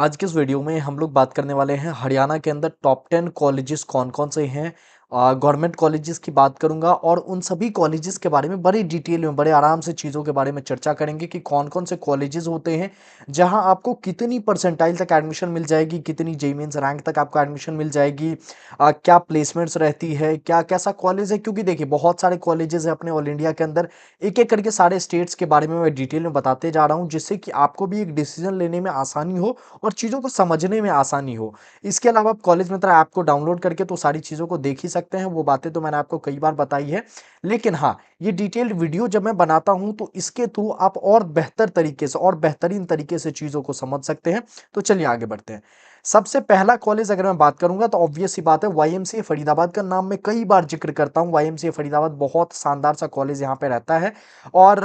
आज के इस वीडियो में हम लोग बात करने वाले हैं हरियाणा के अंदर टॉप 10 कॉलेजेस कौन कौन से हैं। गवर्नमेंट कॉलेजेस की बात करूंगा और उन सभी कॉलेजेस के बारे में बड़ी डिटेल में बड़े आराम से चीज़ों के बारे में चर्चा करेंगे कि कौन कौन से कॉलेजेस होते हैं जहां आपको कितनी परसेंटाइल तक एडमिशन मिल जाएगी, कितनी जेईई मेंस रैंक तक आपको एडमिशन मिल जाएगी, क्या प्लेसमेंट्स रहती है, क्या कैसा कॉलेज है। क्योंकि देखिए बहुत सारे कॉलेजेस हैं अपने ऑल इंडिया के अंदर, एक एक करके सारे स्टेट्स के बारे में मैं डिटेल में बताते जा रहा हूँ जिससे कि आपको भी एक डिसीजन लेने में आसानी हो और चीज़ों को समझने में आसानी हो। इसके अलावा आप कॉलेज मित्र ऐप को डाउनलोड करके तो सारी चीज़ों को देख ही सकते हैं, वो बातें तो मैंने आपको कई बार बताई है। लेकिन हाँ, ये डिटेल्ड वीडियो जब मैं बनाता हूँ तो इसके थ्रू आप और बेहतर तरीके से और बेहतरीन तरीके से चीज़ों को समझ सकते हैं। तो चलिए आगे बढ़ते हैं। सबसे पहला कॉलेज अगर मैं बात करूंगा तो ऑब्वियस सी बात है वाईएमसीए फरीदाबाद का नाम मैं कई बार जिक्र करता हूं। वाईएमसीए फरीदाबाद बहुत शानदार सा कॉलेज यहाँ पे रहता है और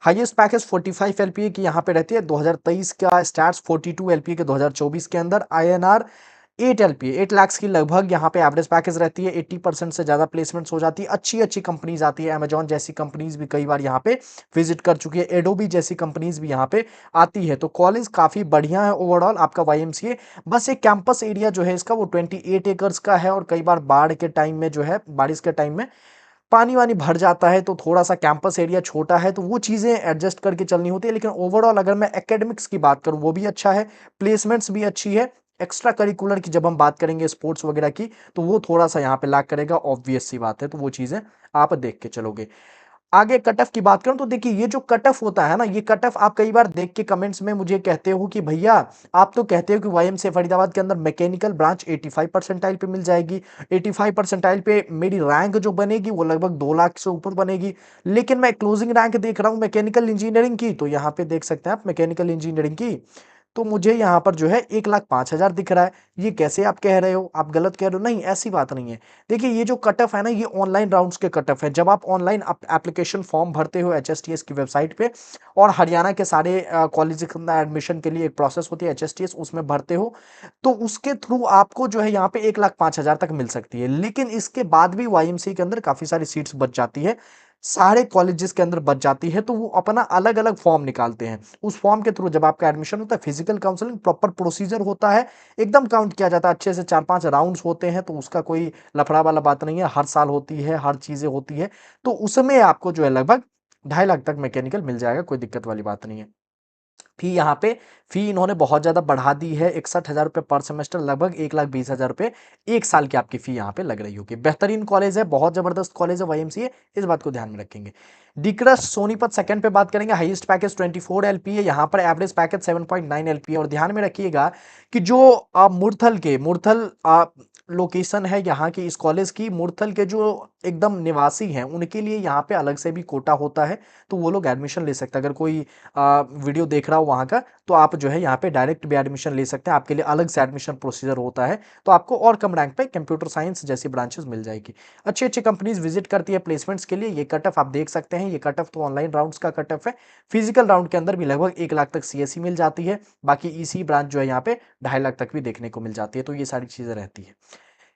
हाईएस्ट पैकेज 45 एलपीए की यहाँ पे रहती है। 2023 का स्टैट्स 42 एलपीए के 2024 के अंदर आईएनआर 8 एलपीए 8 लाख की लगभग यहाँ पे एवरेज पैकेज रहती है। 80% से ज्यादा प्लेसमेंट्स हो जाती है। अच्छी अच्छी कंपनीज आती है। अमेजॉन जैसी कंपनीज भी कई बार यहाँ पे विजिट कर चुकी है। एडोबी जैसी कंपनीज भी यहाँ पे आती है। तो कॉलेज काफी बढ़िया है ओवरऑल आपका वाईएमसीए। बस एक कैंपस एरिया जो है इसका वो 28 एकर्स का है और कई बार बाढ़ के टाइम में जो है बारिश के टाइम में पानी वानी भर जाता है तो थोड़ा सा कैंपस एरिया छोटा है तो वो चीज़ें एडजस्ट करके चलनी होती है। लेकिन ओवरऑल अगर मैं एकेडमिक्स की बात करूं वो भी अच्छा है, प्लेसमेंट्स भी अच्छी है। एक्स्ट्रा करिकुलर की जब हम बात करेंगे स्पोर्ट्स वगैरह की तो वो थोड़ा सा यहाँ पे लैग करेगा, ऑब्वियस सी बात है। तो वो चीज़ें आप देख के चलोगे। आगे कट ऑफ की बात करूं तो देखिए ये जो कट ऑफ होता है ना, ये कट ऑफ आप कई बार देख के कमेंट्स में मुझे कहते हो कि भैया आप तो कहते हो कि वाईएमसीए फरीदाबाद के अंदर मैकेनिकल ब्रांच 85 परसेंटाइल पे मिल जाएगी। 85 परसेंटाइल पे मेरी रैंक जो बनेगी वो लगभग 2 लाख से ऊपर बनेगी। लेकिन मैं क्लोजिंग रैंक देख रहा हूं मैकेनिकल इंजीनियरिंग की, तो यहाँ पे देख सकते हैं आप मैकेनिकल इंजीनियरिंग की, तो मुझे यहाँ पर जो है 1,05,000 दिख रहा है। ये कैसे आप कह रहे हो, आप गलत कह रहे हो? नहीं, ऐसी बात नहीं है। देखिए ये जो कट ऑफ है ना, ये ऑनलाइन राउंड्स के कट ऑफ है। जब आप ऑनलाइन एप्लीकेशन फॉर्म भरते हो एचएसटीएस की वेबसाइट पे और हरियाणा के सारे कॉलेज के अंदर एडमिशन के लिए एक प्रोसेस होती है एचएसटीएस, उसमें भरते हो तो उसके थ्रू आपको जो है यहाँ पे 1,05,000 तक मिल सकती है। लेकिन इसके बाद भी वाईएमसीए के अंदर काफी सारी सीट्स बच जाती है, सारे कॉलेजेस के अंदर बच जाती है। तो वो अपना अलग अलग फॉर्म निकालते हैं। उस फॉर्म के थ्रू जब आपका एडमिशन होता है, फिजिकल काउंसलिंग प्रॉपर प्रोसीजर होता है, एकदम काउंट किया जाता है अच्छे से, 4-5 राउंड्स होते हैं। तो उसका कोई लफड़ा वाला बात नहीं है, हर साल होती है, हर चीजें होती है। तो उसमें आपको जो है लगभग 2.5 लाख तक मैकेनिकल मिल जाएगा, कोई दिक्कत वाली बात नहीं है। फी यहाँ पे फी इन्होंने बहुत ज्यादा बढ़ा दी है, 61,000 रुपये पर सेमेस्टर, लगभग 1,20,000 रुपये एक साल की आपकी फी यहाँ पे लग रही होगी। बेहतरीन कॉलेज है, बहुत जबरदस्त कॉलेज है वाईएमसीए, इस बात को ध्यान में रखेंगे। डिक्रस सोनीपत सेकंड पे बात करेंगे। हाईएस्ट पैकेज 24 एलपी है, यहाँ पर एवरेज पैकेज 7.9 एलपी है। और ध्यान में रखिएगा कि जो मुरथल लोकेशन है यहाँ की इस कॉलेज की, मुरथल के जो एकदम निवासी हैं उनके लिए यहाँ पे अलग से भी कोटा होता है, तो वो लोग एडमिशन ले सकते हैं। अगर कोई वीडियो देख रहा हो वहाँ का तो आप जो है यहाँ पे डायरेक्ट भी एडमिशन ले सकते हैं। आपके लिए अलग से एडमिशन प्रोसीजर होता है, तो आपको और कम रैंक पे कंप्यूटर साइंस जैसी ब्रांचेस मिल जाएगी। अच्छी अच्छी कंपनीज विजिट करती है प्लेसमेंट्स के लिए। ये कट ऑफ आप देख सकते हैं, ये कट ऑफ तो ऑनलाइन राउंड्स का कट ऑफ है। फिजिकल राउंड के अंदर भी लगभग 1 लाख तक सीएससी मिल जाती है। बाकी ईसी ब्रांच जो है यहाँ पे 2.5 लाख तक भी देखने को मिल जाती है। तो ये सारी चीजें रहती है।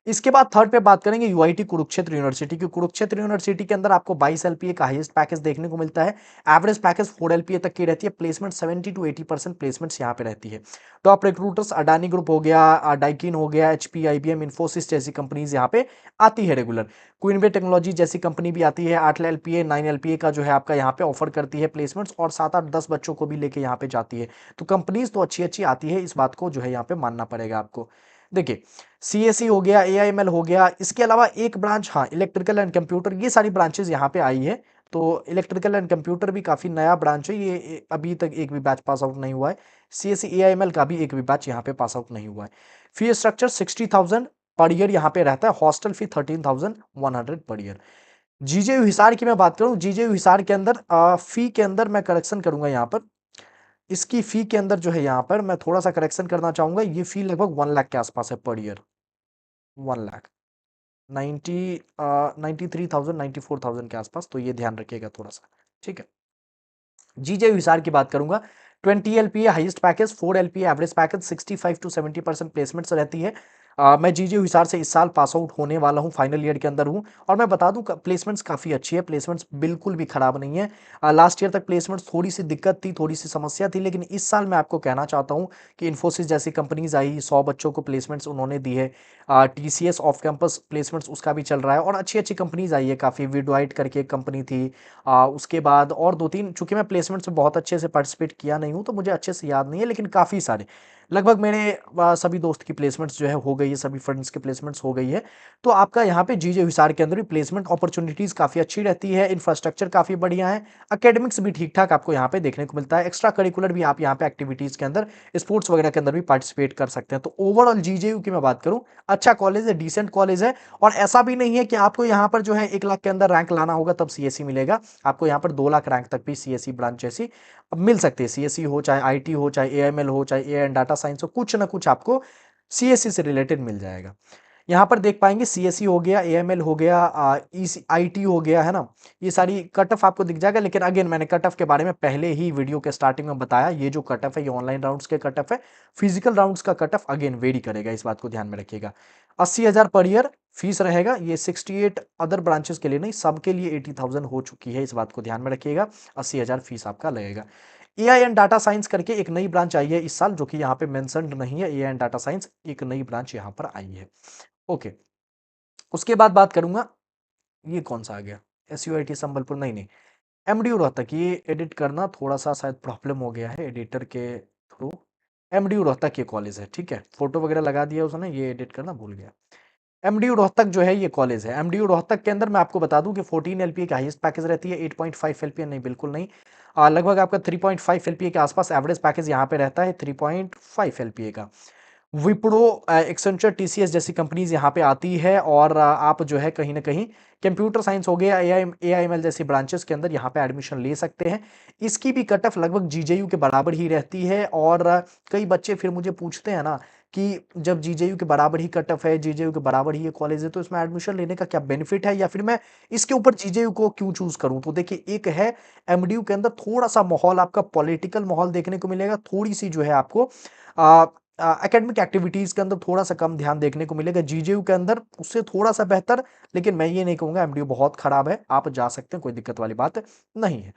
इसके बाद थर्ड पे बात करेंगे यूआईटी कुरुक्षेत्र यूनिवर्सिटी की। कुरुक्षेत्र यूनिवर्सिटी के अंदर आपको 22 एलपीए का हाईएस्ट पैकेज देखने को मिलता है। एवरेज पैकेज 4 एलपीए तक की रहती है। प्लेसमेंट 70 to 80% प्लेसमेंट्स यहाँ पे रहती है। टॉप रिक्रूटर्स अडानी ग्रुप हो गया, डाइकिन हो गया, एचपी, आईबीएम, इन्फोसिस जैसी कंपनीज यहाँ पे आती है रेगुलर। क्वीनबे टेक्नोलॉजी जैसी कंपनी भी आती है, 8 एलपीए 9 एलपीए का जो है आपका यहाँ पे ऑफर करती है प्लेसमेंट्स, और 7-8-10 बच्चों को भी लेके यहाँ पे जाती है। तो कंपनीज तो अच्छी अच्छी आती है, इस बात को जो है यहाँ पे मानना पड़ेगा आपको। देखिए सीएसई हो गया, एआईएमएल हो गया, इसके अलावा एक ब्रांच, हाँ, इलेक्ट्रिकल एंड कंप्यूटर, ये सारी ब्रांचेस यहाँ पे आई है। तो इलेक्ट्रिकल एंड कंप्यूटर भी काफी नया ब्रांच है, ये अभी तक एक भी बैच पास आउट नहीं हुआ है। सीएसई एआईएमएल का भी एक भी बैच यहाँ पे पास आउट नहीं हुआ है। फी स्ट्रक्चर 60,000 पर ईयर यहाँ पे रहता है। Hostel fee 13,100 per year. GJU Hisar की मैं बात करूं, जीजेयू हिसार के अंदर फी के अंदर मैं करेक्शन करूंगा यहाँ पर। इसकी फी के अंदर जो है यहाँ पर मैं थोड़ा सा करेक्शन करना चाहूंगा। ये फी लगभग 1 लाख के आसपास है पर ईयर। 1 लाख 93,000 94,000 के आसपास, तो ये ध्यान रखिएगा थोड़ा सा, ठीक है। जीजे हिसार की बात करूंगा। 20 LPA highest package, 4 LPA average package, 65 to 70% placements रहती है। मैं जीजे हिसार से इस साल पास आउट होने वाला हूँ, फाइनल ईयर के अंदर हूँ और मैं बता दूँ प्लेसमेंट्स काफ़ी अच्छी है, प्लेसमेंट्स बिल्कुल भी खराब नहीं है। लास्ट ईयर तक प्लेसमेंट्स थोड़ी सी दिक्कत थी, थोड़ी सी समस्या थी, लेकिन इस साल मैं आपको कहना चाहता हूँ कि इन्फोसिस जैसी कंपनीज आई, 100 बच्चों को प्लेसमेंट्स उन्होंने दी है। टीसीएस ऑफ कैंपस प्लेसमेंट्स उसका भी चल रहा है और अच्छी अच्छी कंपनीज आई है काफ़ी। विडवाइट करके एक कंपनी थी, उसके बाद और दो तीन, चूंकि मैं प्लेसमेंट्स में बहुत अच्छे से पार्टिसिपेट किया नहीं हूँ तो मुझे अच्छे से याद नहीं है, लेकिन काफ़ी सारे, लगभग मेरे सभी दोस्त की प्लेसमेंट्स जो है हो गई है, सभी फ्रेंड्स की प्लेसमेंट्स हो गई है। तो आपका यहाँ पे जीजे हिसार के अंदर भी प्लेसमेंट अपॉर्चुनिटीज काफ़ी अच्छी रहती है, इंफ्रास्ट्रक्चर काफ़ी बढ़िया है, एकेडमिक्स भी ठीक ठाक आपको यहाँ पे देखने को मिलता है, एक्स्ट्रा करिकुलर भी आप यहाँ पे एक्टिविटीज़ के अंदर, स्पोर्ट्स वगैरह के अंदर भी पार्टिसिपेट कर सकते हैं। तो ओवरऑल जीजेयू की मैं बात करूँ, अच्छा कॉलेज है, डिसेंट कॉलेज है और ऐसा भी नहीं है कि आपको यहाँ पर जो है 1 लाख के अंदर रैंक लाना होगा तब सीएससी मिलेगा। आपको यहाँ पर 2 लाख रैंक तक भी सीएससी ब्रांच जैसी अब मिल सकती है। सीएससी हो, चाहे आईटी हो, चाहे एएमएल हो, चाहे एआई एंड डाटा साइंस हो, कुछ ना कुछ आपको सीएससी से रिलेटेड मिल जाएगा। यहाँ पर देख पाएंगे सीएससी हो गया, एएमएल हो गया, आईटी हो गया, है ना, ये सारी कट ऑफ आपको दिख जाएगा। लेकिन अगेन मैंने कट ऑफ के बारे में पहले ही वीडियो के स्टार्टिंग में बताया, ये जो कट ऑफ है ये ऑनलाइन राउंड्स के कट ऑफ है, फिजिकल राउंड्स का कट ऑफ अगेन वेरी करेगा, इस बात को ध्यान में रखिएगा। 80,000 पर ईयर फीस रहेगा, ये 68 अदर ब्रांचेस के लिए नहीं, सबके लिए 80,000 हो चुकी है, इस बात को ध्यान में रखिएगा। 80,000 फीस आपका लगेगा। एआई एंड डाटा साइंस करके एक नई ब्रांच आई है इस साल, जो कि यहाँ पे मेंशन्ड नहीं है। एआई एंड डाटा साइंस एक नई ब्रांच यहाँ पर आई है। ओके, उसके बाद बात करूंगा, ये कौन सा आ गया, एसयूआईटी संबलपुर, नहीं नहीं, एमडीयू रोहतक, ये एडिट करना थोड़ा सा शायद प्रॉब्लम हो गया है एडिटर के थ्रू। एमडीयू रोहतक ये कॉलेज है, ठीक है, फोटो वगैरह लगा दिया उसने, ये एडिट करना भूल गया। एमडीयू रोहतक जो है ये कॉलेज है। एमडीयू रोहतक के अंदर मैं आपको बता दूं कि 14 एलपीए की हाईएस्ट पैकेज रहती है, 8.5 एलपीए नहीं, बिल्कुल नहीं, लगभग आपका 3.5 एलपीए के आसपास एवरेज पैकेज यहाँ पे रहता है, 3.5 एलपीए का। विप्रो, एक्सेंचर, टीसीएस जैसी कंपनीज यहाँ पे आती है और आप जो है कहीं ना कहीं कंप्यूटर साइंस हो गया, एआईएमएल जैसी ब्रांचेस के अंदर यहाँ पे एडमिशन ले सकते हैं। इसकी भी कट ऑफ लगभग जीजेयू के बराबर ही रहती है और कई बच्चे फिर मुझे पूछते हैं ना कि जब जीजेयू के बराबर ही कट ऑफ है, जीजेयू के बराबर ही ये कॉलेज है, तो इसमें एडमिशन लेने का क्या बेनिफिट है, या फिर मैं इसके ऊपर जीजेयू को क्यों चूज करूं। तो देखिए, एक है एमडीयू के अंदर थोड़ा सा माहौल, आपका पॉलिटिकल माहौल देखने को मिलेगा, थोड़ी सी जो है आपको एकेडमिक एक्टिविटीज के अंदर थोड़ा सा कम ध्यान देखने को मिलेगा। जीजेयू के अंदर उससे थोड़ा सा बेहतर, लेकिन मैं ये नहीं कहूंगा एमडीयू बहुत खराब है, आप जा सकते हैं, कोई दिक्कत वाली बात नहीं है।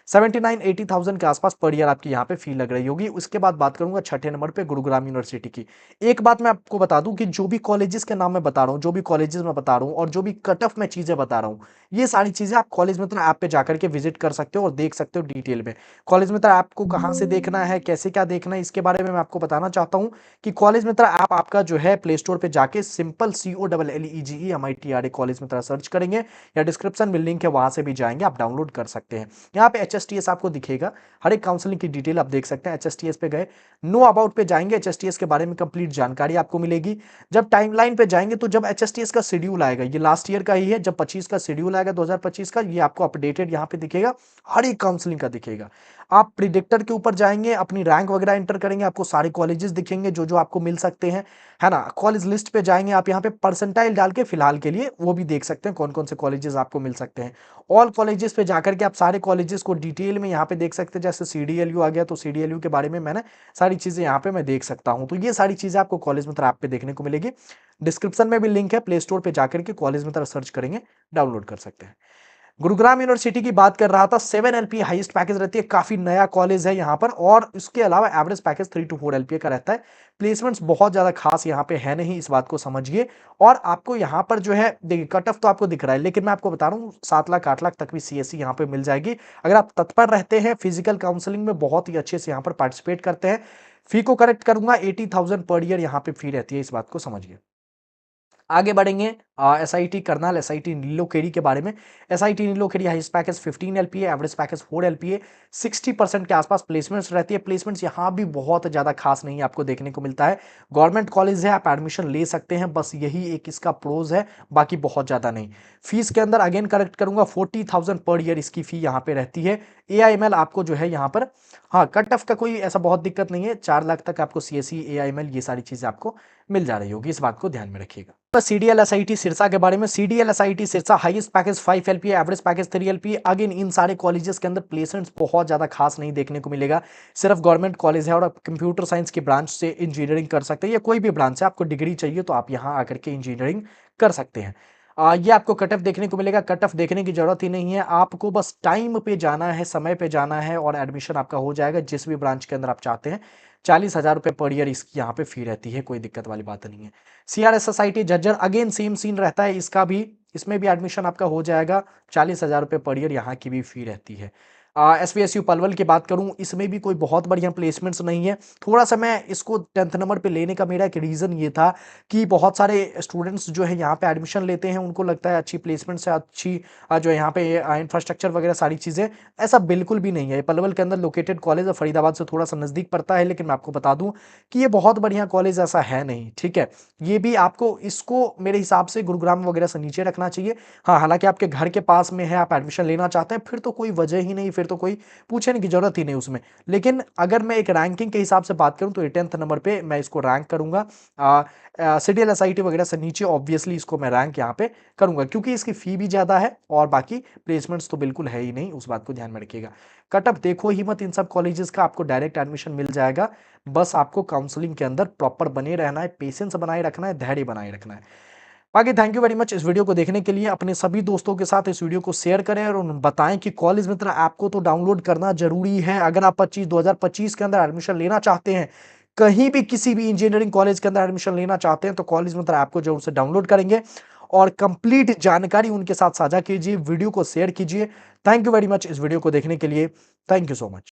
79-80,000 के आसपास पर ईयर आपकी यहाँ पे फी लग रही होगी। उसके बाद बात करूंगा छठे नंबर पे गुरुग्राम यूनिवर्सिटी की। एक बात मैं आपको बता दूं कि जो भी कॉलेजेस के नाम मैं बता रहा हूँ, जो भी कॉलेजेस मैं बता रहा हूँ और जो भी कट ऑफ में चीजें बता रहा हूँ, ये सारी चीजें आप कॉलेज मित्र ऐप पे जाकर के विजिट कर सकते हो और देख सकते हो डिटेल में। कॉलेज मित्र ऐप को कहाँ से देखना है, कैसे क्या देखना है, इसके बारे में मैं आपको बताना चाहता हूँ कि कॉलेज मित्र ऐप आपका जो है प्ले स्टोर पे जाके सिंपल COLLEGE कॉलेज मित्र सर्च करेंगे, या डिस्क्रिप्शन में लिंक है, वहां से भी जाएंगे, आप डाउनलोड कर सकते हैं। यहाँ पे एचएसटीएस आपको दिखेगा, हर एक काउंसलिंग की डिटेल आप देख सकते हैं। एचएसटीएस पे गए, नो अबाउट पे जाएंगे, एचएसटीएस के बारे में कंप्लीट जानकारी आपको मिलेगी। जब टाइमलाइन पे जाएंगे तो जब एचएसटीएस का शेड्यूल आएगा, ये लास्ट ईयर का ही है, जब 25 का शेड्यूल आएगा 2025 का, ये आपको अपडेटेड यहाँ पे दिखेगा, हर एक काउंसलिंग का दिखेगा। आप प्रिडिक्टर के ऊपर जाएंगे, अपनी रैंक वगैरह एंटर करेंगे, आपको सारे कॉलेजेस दिखेंगे जो जो आपको मिल सकते हैं, है ना। कॉलेज लिस्ट पे जाएंगे, आप यहाँ पे परसेंटाइल डाल के फिलहाल के लिए वो भी देख सकते हैं कौन कौन से कॉलेजेस आपको मिल सकते हैं। ऑल कॉलेजेस पे जाकर के आप सारे कॉलेजेस को डिटेल में यहाँ पे देख सकते हैं। जैसे सीडीएलयू आ गया, तो सीडीएलयू के बारे में मैंने सारी चीजें यहाँ पे मैं देख सकता हूँ। तो ये सारी चीजें आपको कॉलेज मित्र ऐप पे देखने को मिलेगी। डिस्क्रिप्शन में भी लिंक है, प्ले स्टोर पे जाकर के कॉलेज मित्र सर्च करेंगे, डाउनलोड कर सकते हैं। गुरुग्राम यूनिवर्सिटी की बात कर रहा था, 7 एलपीए हाईएस्ट पैकेज रहती है, काफी नया कॉलेज है यहाँ पर, और इसके अलावा एवरेज पैकेज 3 to 4 एलपीए का रहता है। प्लेसमेंट्स बहुत ज्यादा खास यहाँ पे है नहीं, इस बात को समझिए। और आपको यहाँ पर जो है, देखिए कट ऑफ तो आपको दिख रहा है, लेकिन मैं आपको बता रहा हूँ 7 लाख 8 लाख तक भी सीएससी यहाँ पे मिल जाएगी, अगर आप तत्पर रहते हैं, फिजिकल काउंसलिंग में बहुत ही अच्छे से यहाँ पर पार्टिसिपेट करते हैं। फी को करेक्ट करूंगा, 80,000 पर ईयर यहाँ पे फी रहती है, इस बात को समझिए। आगे बढ़ेंगे एसआईटी करनाल, एसआईटी नीलोखेड़ी के बारे में। SIT Nilokheri highest package 15 LPA, average package 4 LPA, 60% के आसपास प्लेसमेंट्स रहती है। प्लेसमेंट्स यहाँ भी बहुत ज्यादा खास नहीं आपको देखने को मिलता है। गवर्नमेंट कॉलेज है, आप एडमिशन ले सकते हैं, बस यही एक इसका प्रोज है, बाकी बहुत ज्यादा नहीं। फीस के अंदर अगेन करेक्ट करूंगा, 40,000 पर ईयर इसकी फी यहाँ पे रहती है। एआईएमएल आपको जो है यहाँ पर, हाँ, कट ऑफ का कोई ऐसा बहुत दिक्कत नहीं है, 4 लाख तक आपको सीएससी, एआईएमएल ये सारी चीजें आपको मिल जा रही होगी, इस बात को ध्यान में रखिएगा। सीडीएल एसआईटी सिरसा के बारे में। CDL SIT Sirsa highest package 5 LPA, average package 3 LPA. Again in सारे कॉलेजेस के अंदर प्लेसमेंट्स बहुत ज्यादा खास नहीं देखने को मिलेगा। सिर्फ गवर्नमेंट कॉलेज है और आप कंप्यूटर साइंस की ब्रांच से इंजीनियरिंग कर सकते हैं या कोई भी ब्रांच से आपको डिग्री चाहिए तो आप यहाँ आकर के इंजीनियरिंग कर सकते हैं। ये आपको कट ऑफ देखने को मिलेगा। कट ऑफ देखने की जरूरत ही नहीं है, आपको बस टाइम पे जाना है, समय पे जाना है और एडमिशन आपका हो जाएगा जिस भी ब्रांच के अंदर आप चाहते हैं। 40,000 रुपये पर ईयर इसकी यहाँ पे फी रहती है, कोई दिक्कत वाली बात नहीं है। CRS society Jhajjar, again same scene रहता है इसका भी, इसमें भी एडमिशन आपका हो जाएगा। 40,000 रुपये पर ईयर यहाँ की भी फी रहती है। एसवीएसयू पलवल की बात करूं, इसमें भी कोई बहुत बढ़िया प्लेसमेंट्स नहीं है। थोड़ा सा मैं इसको 10th नंबर पे लेने का मेरा एक रीज़न ये था कि बहुत सारे स्टूडेंट्स जो है यहाँ पे एडमिशन लेते हैं, उनको लगता है अच्छी प्लेसमेंट्स है, अच्छी जो है यहाँ पे इंफ्रास्ट्रक्चर वगैरह सारी चीज़ें। ऐसा बिल्कुल भी नहीं है। पलवल के अंदर लोकेटेड कॉलेज है, फरीदाबाद से थोड़ा सा नज़दीक पड़ता है, लेकिन मैं आपको बता दूं कि ये बहुत बढ़िया कॉलेज ऐसा है नहीं, ठीक है। ये भी आपको इसको मेरे हिसाब से गुरुग्राम वगैरह से नीचे रखना चाहिए। हाँ, हालांकि आपके घर के पास में है, आप एडमिशन लेना चाहते हैं, फिर तो कोई वजह ही नहीं, फिर तो कोई पूछने की जरूरत ही नहीं उसमें। लेकिन अगर मैं एक रैंकिंग के हिसाब से बात करूं तो ये 10th नंबर पे मैं इसको रैंक करूंगा। सीडीएल एसआईटी वगैरह से नीचे ऑब्वियसली इसको मैं रैंक यहाँ पे करूंगा, क्योंकि इसकी फी भी ज्यादा है और बाकी प्लेसमेंट्स तो बिल्कुल है ही नहीं, उस बात को ध्यान में रखिएगा। कट ऑफ देखो ही मत इन सब कॉलेजेस का, आपको डायरेक्ट एडमिशन मिल जाएगा। बस आपको काउंसलिंग के अंदर प्रॉपर बने रहना है, पेशेंस बनाए रखना है, धैर्य बनाए रखना है। बाकी थैंक यू वेरी मच इस वीडियो को देखने के लिए। अपने सभी दोस्तों के साथ इस वीडियो को शेयर करें और उन्हें बताएं कि कॉलेज मित्र ऐप को तो डाउनलोड करना जरूरी है। अगर आप 2025 के अंदर एडमिशन लेना चाहते हैं, कहीं भी किसी भी इंजीनियरिंग कॉलेज के अंदर एडमिशन लेना चाहते हैं, तो कॉलेज मित्र ऐप को जरूर से डाउनलोड करेंगे और कंप्लीट जानकारी उनके साथ साझा कीजिए, वीडियो को शेयर कीजिए। थैंक यू वेरी मच इस वीडियो को देखने के लिए। Thank you so much.